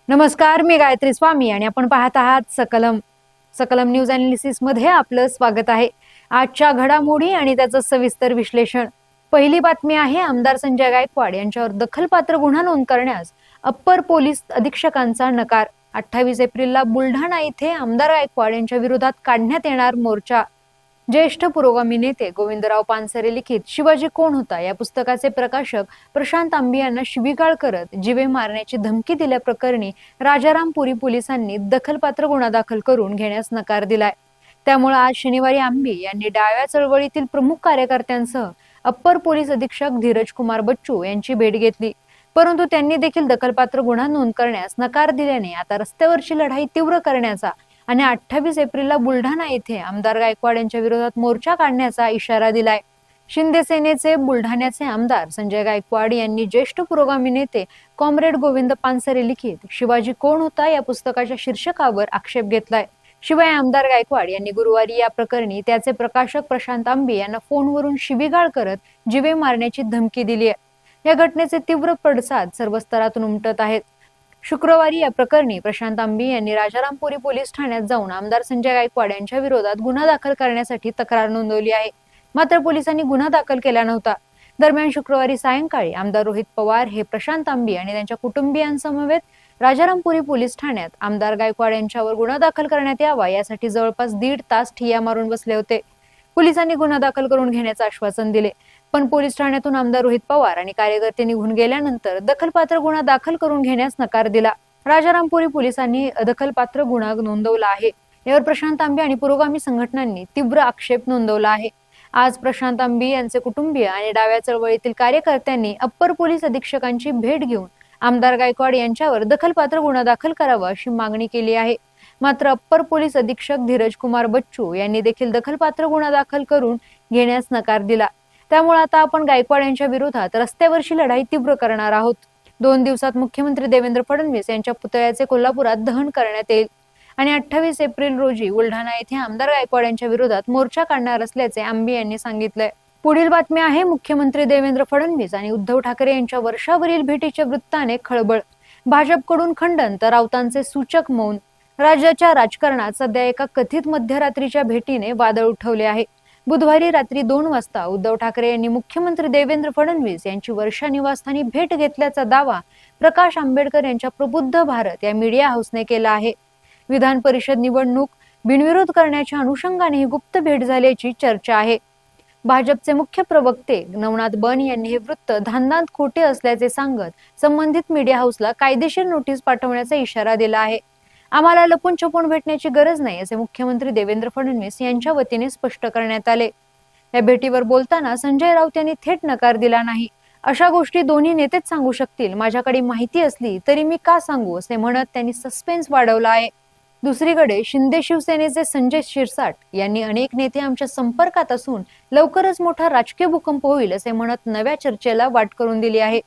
नमस्कार, मी गायत्री स्वामी आणि आपण पाहत आहात सकलम न्यूज अनालिसिस मध्ये आपलं स्वागत आहे। आजच्या घडामोडी आणि त्याचं सविस्तर विश्लेषण। पहिली बातमी आहे आमदार संजय गायकवाड यांच्यावर दखलपात्र गुन्हा नोंद करण्यास अप्पर पोलीस अधीक्षकांचा नकार। 28 एप्रिलला बुलढाणा येथे आमदार गायकवाड यांच्या विरोधात काढण्यात येणार मोर्चा। ज्येष्ठ पुरोगामी नेते गोविंदराव पानसरे लिखित शिवाजी कोण होता या पुस्तकाचे प्रकाशक प्रशांत आंबी यांना शिवीगाळ करत जीवे मारण्याची धमकी दिल्याप्रकरणी राजारामपुरी पोलिसांनी दखलपात्र गुन्हा दाखल करून घेण्यास नकार दिलाय। त्यामुळे आज शनिवारी आंबी यांनी डाव्या चळवळीतील प्रमुख कार्यकर्त्यांसह अप्पर पोलीस अधीक्षक धीरज कुमार बच्चू यांची भेट घेतली, परंतु त्यांनी देखील दखलपात्र गुन्हा नोंद करण्यास नकार दिल्याने आता रस्त्यावरची लढाई तीव्र करण्याचा आणि 28 एप्रिलला बुलढाणा येथे आमदार गायकवाड यांच्या विरोधात मोर्चा काढण्याचा इशारा दिलाय। शिंदे सेनेचे बुलढाण्याचे आमदार संजय गायकवाड यांनी ज्येष्ठ पुरोगामी नेते कॉम्रेड गोविंद पानसरे लिखित शिवाजी कोण होता या पुस्तकाच्या शीर्षकावर आक्षेप घेतलाय। शिवाय आमदार गायकवाड यांनी गुरुवारी या प्रकरणी त्याचे प्रकाशक प्रशांत आंबी यांना फोनवरून शिवीगाळ करत जीवे मारण्याची धमकी दिली आहे। या घटनेचे तीव्र पडसाद सर्व स्तरातून उमटत आहेत। शुक्रवारी या प्रकरणी प्रशांत आंबी यांनी राजारामपुरी पोलीस ठाण्यात जाऊन आमदार संजय गायकवाड यांच्या विरोधात गुन्हा दाखल करण्यासाठी तक्रार नोंदवली आहे, मात्र पोलिसांनी गुन्हा दाखल केला नव्हता। दरम्यान शुक्रवारी सायंकाळी आमदार रोहित पवार हे प्रशांत आंबी आणि त्यांच्या कुटुंबियांसमवेत राजारामपुरी पोलीस ठाण्यात आमदार गायकवाड यांच्यावर गुन्हा दाखल करण्यात यावा यासाठी जवळपास 1.5 तास ठिय्या मारून बसले होते। पोलिसांनी गुन्हा दाखल करून घेण्याचे आश्वासन दिले, पण पोलीस ठाण्यातून आमदार रोहित पवार आणि कार्यकर्ते निघून गेल्यानंतर दखलपात्र गुन्हा दाखल करून घेण्यास नकार दिला। राजारामपुरी पोलिसांनी दखलपात्र गुन्हा नोंदवला आहे। यावर प्रशांत आंबी आणि पुरोगामी संघटनांनी तीव्र आक्षेप नोंदवला आहे। आज प्रशांत आंबी यांचे कुटुंबीय आणि डाव्या चळवळीतील कार्यकर्त्यांनी अप्पर पोलीस अधीक्षकांची भेट घेऊन आमदार गायकवाड यांच्यावर दखलपात्र गुन्हा दाखल करावा अशी मागणी केली आहे। मात्र अप्पर पोलीस अधीक्षक धीरज कुमार बच्चू यांनी देखील दखलपात्र गुन्हा दाखल करून घेण्यास नकार दिला। त्यामुळे आता आपण गायकवाड यांच्या विरोधात रस्त्यावरची लढाई तीव्र करणार आहोत। 2 दिवसात मुख्यमंत्री देवेंद्र फडणवीस यांच्या पुतळ्याचे कोल्हापुरात दहन करण्यात येईल आणि 28 एप्रिल रोजी बुलढाणा येथे आमदार गायकवाड यांच्या विरोधात मोर्चा काढणार असल्याचे आंबी यांनी सांगितलंय। पुढील बातमी आहे मुख्यमंत्री देवेंद्र फडणवीस आणि उद्धव ठाकरे यांच्या वर्षावरील भेटीच्या वृत्ताने खळबळ। भाजपकडून खंडन तर राऊतांचे सूचक मौन। राज्याच्या राजकारणात सध्या एका कथित मध्यरात्रीच्या भेटीने वादळ उठवले आहे। बुधवारी रात्री 2 वाजता उद्धव ठाकरे यांनी मुख्यमंत्री देवेंद्र फडणवीस यांची वर्षा निवासस्थानी भेट घेतल्याचा दावा प्रकाश आंबेडकर यांच्या प्रबुद्ध भारत या मीडिया हाऊसने केला आहे। विधान परिषद निवडणूक बिनविरोध करण्याच्या अनुषंगाने ही गुप्त भेट झाल्याची चर्चा आहे। भाजपचे मुख्य प्रवक्ते नवनाथ बन यांनी हे वृत्त धांदांत खोटे असल्याचे सांगत संबंधित मीडिया हाऊसला कायदेशीर नोटीस पाठवण्याचा इशारा दिला आहे। आम्हाला लपून छपून भेटण्याची गरज नाही असे मुख्यमंत्री देवेंद्र फडणवीस यांच्या वतीने स्पष्ट करण्यात आले। या भेटीवर बोलताना संजय राऊत यांनी थेट नकार दिला नाही। अशा गोष्टी दोन्ही नेतेच सांगू शकतील, माझ्याकडे माहिती असली तरी मी का सांगू असे म्हणत त्यांनी सस्पेन्स वाढवला आहे। दुसरीकडे शिंदे शिवसेनेचे संजय शिरसाट यांनी अनेक नेते आमच्या संपर्कात असून लवकरच मोठा राजकीय भूकंप होईल असे म्हणत नव्या चर्चेला वाट करून दिली आहे।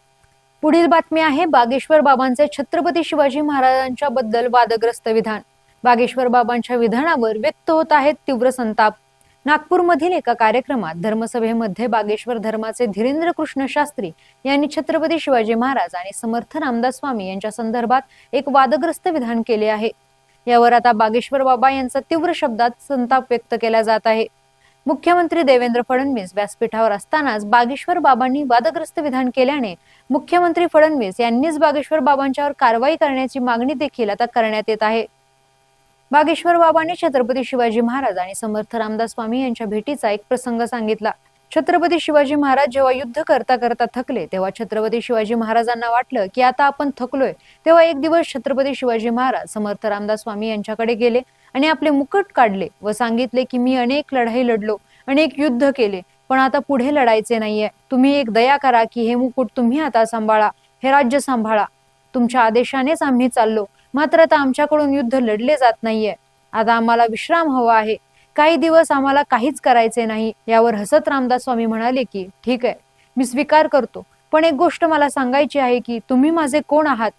पुढील बातमी आहे बागेश्वर बाबांचे छत्रपती शिवाजी महाराजांच्या बद्दल वादग्रस्त विधान। बागेश्वर बाबांच्या विधानावर व्यक्त होत आहेत तीव्र संताप। नागपूरमधील एका कार्यक्रमात धर्मसभेमध्ये बागेश्वर धर्माचे धीरेंद्र कृष्ण शास्त्री यांनी छत्रपती शिवाजी महाराज आणि समर्थ रामदास स्वामी यांच्या संदर्भात एक वादग्रस्त विधान केले आहे। यावर आता बागेश्वर बाबा यांचा तीव्र शब्दात संताप व्यक्त केला जात आहे। मुख्यमंत्री देवेंद्र फडणवीस व्यासपीठावर असतानाच बागेश्वर बाबांनी वादग्रस्त विधान केल्याने मुख्यमंत्री फडणवीस यांनीच बागेश्वर बाबांच्यावर कारवाई करण्याची मागणी देखील आता करण्यात येत आहे। बागेश्वर बाबांनी छत्रपती शिवाजी महाराज आणि समर्थ रामदास स्वामी यांच्या भेटीचा एक प्रसंग सांगितला। छत्रपती शिवाजी महाराज जेव्हा युद्ध करता करता थकले तेव्हा छत्रपती शिवाजी महाराजांना वाटलं की आता आपण थकलोय। तेव्हा एक दिवस छत्रपती शिवाजी महाराज समर्थ रामदास स्वामी यांच्याकडे गेले आणि आपले मुकुट काढले व सांगितले की मी अनेक लढाई लढलो, अनेक युद्ध केले, पण आता पुढे लढायचे नाहीये। तुम्ही एक दया करा की हे मुकुट तुम्ही आता सांभाळा, हे राज्य सांभाळा। तुमच्या आदेशानेच आम्ही चाललो, मात्र आता आमच्याकडून युद्ध लढले जात नाहीये। आता आम्हाला विश्राम हवा आहे, काही दिवस आम्हाला काहीच करायचे नाही। यावर हसत रामदास स्वामी म्हणाले की ठीक आहे, मी स्वीकार करतो, पण एक गोष्ट मला सांगायची आहे की तुम्ही माझे कोण आहात।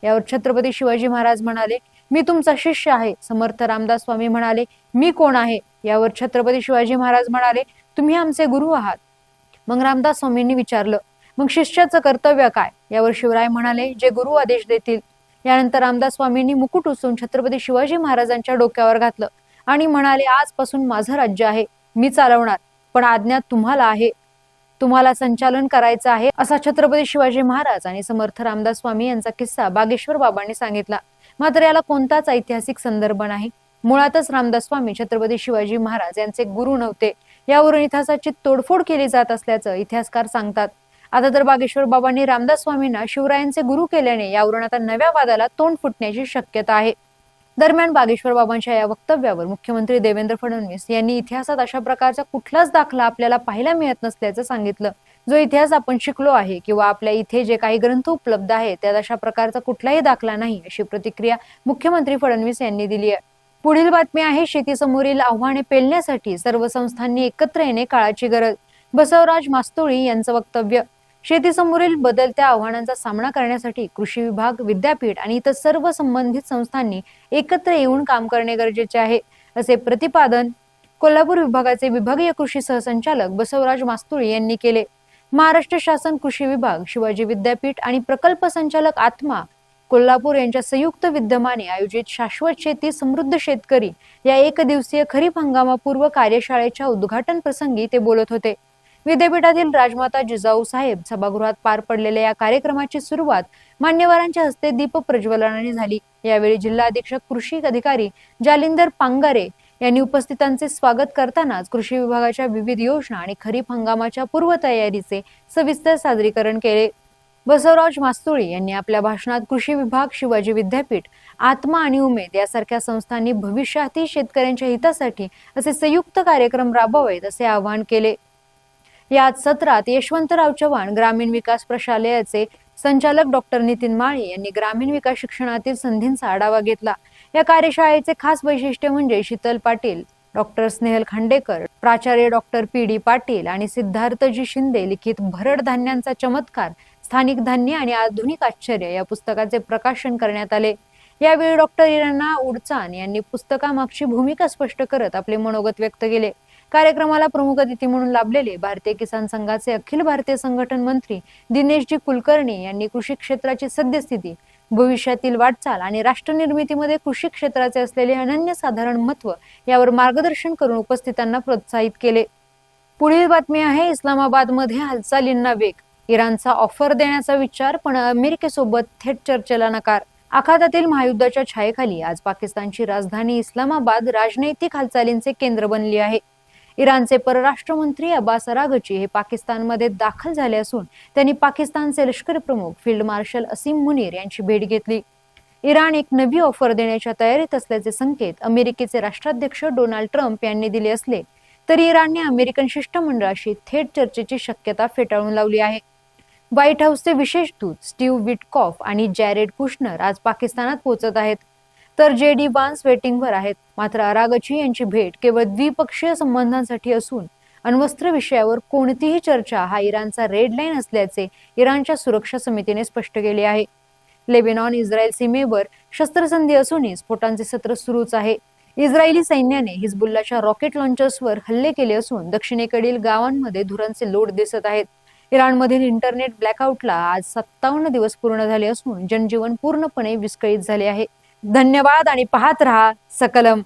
यावर छत्रपती शिवाजी महाराज म्हणाले मी तुमचा शिष्य आहे। समर्थ रामदास स्वामी म्हणाले मी कोण आहे। यावर छत्रपती शिवाजी महाराज म्हणाले तुम्ही आमचे गुरु आहात। मग रामदास स्वामींनी विचारलं मग शिष्याचं कर्तव्य काय। यावर शिवराय म्हणाले जे गुरु आदेश देतील। यानंतर रामदास स्वामींनी मुकुट उचलून छत्रपती शिवाजी महाराजांच्या डोक्यावर घातलं आणि म्हणाले, आजपासून माझं राज्य आहे, मी चालवणार, पण आज्ञा तुम्हाला आहे, तुम्हाला संचालन करायचं आहे, असा छत्रपती शिवाजी महाराज आणि समर्थ रामदास स्वामी यांचा किस्सा बागेश्वर बाबांनी सांगितला. मात्र याला कोणताच ऐतिहासिक संदर्भ नाही. मुळातच रामदास स्वामी छत्रपती शिवाजी महाराज यांचे गुरु नव्हते. यावरून इतिहासाची तोडफोड केली जात असल्याचं इतिहासकार सांगतात. आता तर बागेश्वर बाबांनी रामदास स्वामींना शिवरायांचे गुरु केल्याने यावरून आता नव्या वादाला तोंड फुटण्याची शक्यता आहे. दरम्यान बागेश्वर बाबांच्या या वक्तव्यावर मुख्यमंत्री देवेंद्र फडणवीस यांनी इतिहासात अशा प्रकारचा कुठलाच दाखला आपल्याला पाहायला मिळत नसल्याचं सांगितलं. जो इतिहास आपण शिकलो आहे किंवा आपल्या इथे जे काही ग्रंथ उपलब्ध आहेत त्यात अशा प्रकारचा कुठलाही दाखला नाही, अशी प्रतिक्रिया मुख्यमंत्री फडणवीस यांनी दिली आहे. पुढील बातमी आहे, शेतीसमोरील आव्हाने पेलण्यासाठी सर्व संस्थांनी एकत्र येणे काळाची गरज. बसवराज मास्तोळी यांचं वक्तव्य. शेतीसमोरील बदलत्या आव्हानांचा सामना करण्यासाठी कृषी विभाग, विद्यापीठ आणि इतर सर्व संबंधित संस्थांनी एकत्र येऊन काम करणे गरजेचे आहे, असे प्रतिपादन कोल्हापूर विभागाचे विभागीय कृषी सहसंचालक बसवराज मास्तोळी यांनी केले. महाराष्ट्र शासन कृषी विभाग, शिवाजी विद्यापीठ आणि प्रकल्प संचालक आत्मा कोल्हापूर यांच्या संयुक्त विद्यमाने आयोजित शाश्वत शेती समृद्ध शेतकरी या एकदिवसीय खरीप हंगामापूर्व कार्यशाळेच्या उद्घाटन प्रसंगी ते बोलत होते. विद्यापीठातील राजमाता जिजाऊ साहेब सभागृहात पार पडलेल्या या कार्यक्रमाची सुरुवात मान्यवरांच्या हस्ते दीप प्रज्वलनाने झाली. यावेळी जिल्हा अधीक्षक कृषी अधिकारी जालिंदर पांगारे यांनी उपस्थितांचे स्वागत करतानाच कृषी विभागाच्या विविध योजना आणि खरीप हंगामाच्या पूर्वतयारीचे सविस्तर सादरीकरण केले. बसवराज मास्तोळी यांनी आपल्या भाषणात कृषी विभाग, शिवाजी विद्यापीठ, आत्मा आणि उमेद यासारख्या संस्थांनी भविष्यातील शेतकऱ्यांच्या हितासाठी असे संयुक्त कार्यक्रम राबवावेत असे आवाहन केले. याच सत्रात यशवंतराव चव्हाण ग्रामीण विकास प्रशालयाचे संचालक डॉक्टर नितीन माळी यांनी ग्रामीण विकास शिक्षणातील संधींचा आढावा घेतला. या कार्यशाळेचे खास वैशिष्ट्य म्हणजे शीतल पाटील, डॉक्टर स्नेहल खांडेकर, प्राचार्य डॉक्टर पी.डी. पाटील आणि सिद्धार्थजी शिंदे लिखित भरड धान्यांचा चमत्कार, स्थानिक धान्य आणि आधुनिक आश्चर्य या पुस्तकाचे प्रकाशन करण्यात आले. यावेळी डॉक्टर इराणा उडचान यांनी पुस्तकामागची भूमिका स्पष्ट करत आपले मनोगत व्यक्त केले. कार्यक्रमाला प्रमुख अतिथी म्हणून लाभलेले भारतीय किसान संघाचे अखिल भारतीय संघटन मंत्री दिनेशजी कुलकर्णी यांनी कृषी क्षेत्राची सद्यस्थिती, भविष्यातील वाटचाल आणि राष्ट्र निर्मितीमध्ये कृषी क्षेत्राचे असलेले अनन्यसाधारण महत्व यावर मार्गदर्शन करून उपस्थितांना प्रोत्साहित केले. पुढील बातमी आहे, इस्लामाबादमध्ये हालचालींना वेग. इराणचा ऑफर देण्याचा विचार पण अमेरिकेसोबत थेट चर्चेला नकार. आखातातील महायुद्धाच्या छायेखाली आज पाकिस्तानची राजधानी इस्लामाबाद राजनैतिक हालचालींचे केंद्र बनली आहे. इराणचे परराष्ट्र मंत्री अब्बास अरागची हे पाकिस्तानमध्ये दाखल झाले असून त्यांनी पाकिस्तानचे लष्करी प्रमुख फील्ड मार्शल असीम मुनीर यांची भेट घेतली. इराण एक नवी ऑफर देण्याच्या तयारीत असल्याचे संकेत अमेरिकेचे राष्ट्राध्यक्ष डोनाल्ड ट्रम्प यांनी दिले असले तरी इराणने अमेरिकन शिष्टमंडळाशी थेट चर्चेची शक्यता फेटाळून लावली आहे. व्हाईट हाऊसचे विशेष दूत स्टीव्ह विटकॉफ आणि जॅरेड कुशनर आज पाकिस्तानात पोहोचत आहेत, तर जे.डी. वान्स वेटिंगवर आहेत. मात्र अरागची यांची भेट केवळ द्विपक्षीय संबंधांसाठी असून अण्वस्त्र विषयावर कोणतीही चर्चा हा इराणचा रेड लाईन असल्याचे इराणच्या सुरक्षा समितीने स्पष्ट केले आहे. लेबेनॉन इस्रायल सीमेवर शस्त्रसंधी असूनही स्फोटांचे सत्र सुरूच आहे. इस्रायली सैन्याने हिजबुल्लाच्या रॉकेट लॉन्चर्सवर हल्ले केले असून दक्षिणेकडील गावांमध्ये धुरांचे लोट दिसत आहेत. इराणमधील इंटरनेट ब्लॅकआउटला आज 57 दिवस पूर्ण झाले असून जनजीवन पूर्णपणे विस्कळीत झाले आहे. धन्यवाद आणि पाहत रहा सकलम.